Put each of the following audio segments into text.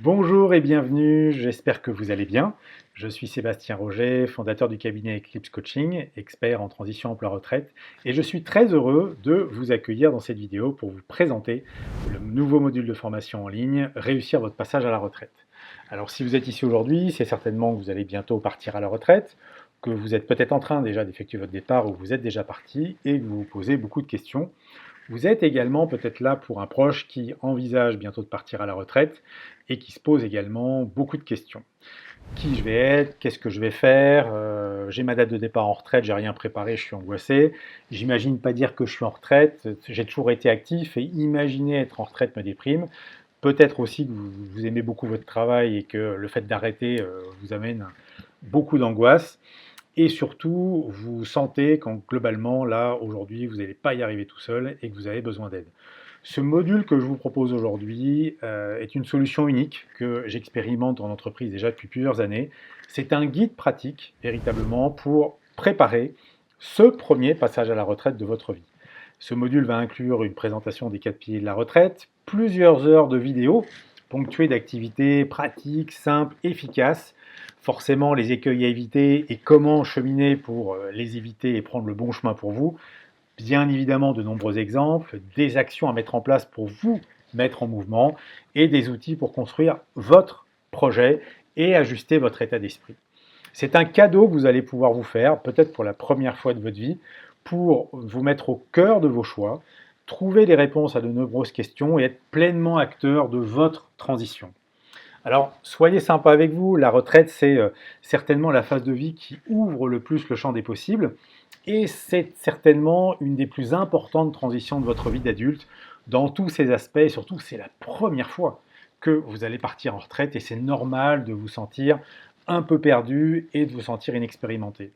Bonjour et bienvenue, j'espère que vous allez bien. Je suis Sébastien Roger, fondateur du cabinet Eclipse Coaching, expert en transition emploi-retraite, et je suis très heureux de vous accueillir dans cette vidéo pour vous présenter le nouveau module de formation en ligne, Réussir votre passage à la retraite. Alors si vous êtes ici aujourd'hui, c'est certainement que vous allez bientôt partir à la retraite, que vous êtes peut-être en train déjà d'effectuer votre départ ou vous êtes déjà parti et que vous vous posez beaucoup de questions. Vous êtes également peut-être là pour un proche qui envisage bientôt de partir à la retraite et qui se pose également beaucoup de questions. Qui je vais être? Qu'est-ce que je vais faire? J'ai ma date de départ en retraite, j'ai rien préparé, je suis angoissé. J'imagine pas dire que je suis en retraite, j'ai toujours été actif et imaginer être en retraite me déprime. Peut-être aussi que vous aimez beaucoup votre travail et que le fait d'arrêter vous amène beaucoup d'angoisse. Et surtout, vous sentez quand globalement, là, aujourd'hui, vous n'allez pas y arriver tout seul et que vous avez besoin d'aide. Ce module que je vous propose aujourd'hui est une solution unique que j'expérimente en entreprise déjà depuis plusieurs années. C'est un guide pratique, véritablement, pour préparer ce premier passage à la retraite de votre vie. Ce module va inclure une présentation des 4 piliers de la retraite, plusieurs heures de vidéos ponctuées d'activités pratiques, simples, efficaces, forcément les écueils à éviter et comment cheminer pour les éviter et prendre le bon chemin pour vous. Bien évidemment, de nombreux exemples, des actions à mettre en place pour vous mettre en mouvement et des outils pour construire votre projet et ajuster votre état d'esprit. C'est un cadeau que vous allez pouvoir vous faire, peut-être pour la première fois de votre vie, pour vous mettre au cœur de vos choix, trouver des réponses à de nombreuses questions et être pleinement acteur de votre transition. Alors, soyez sympa avec vous, la retraite, c'est certainement la phase de vie qui ouvre le plus le champ des possibles, et c'est certainement une des plus importantes transitions de votre vie d'adulte, dans tous ses aspects, et surtout, c'est la première fois que vous allez partir en retraite, et c'est normal de vous sentir un peu perdu et de vous sentir inexpérimenté.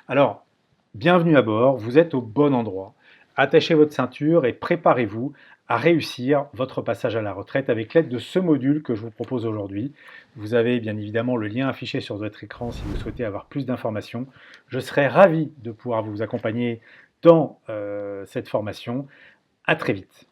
Alors, bienvenue à bord, vous êtes au bon endroit. Attachez votre ceinture et préparez-vous à réussir votre passage à la retraite avec l'aide de ce module que je vous propose aujourd'hui. Vous avez bien évidemment le lien affiché sur votre écran si vous souhaitez avoir plus d'informations. Je serai ravi de pouvoir vous accompagner dans cette formation. À très vite.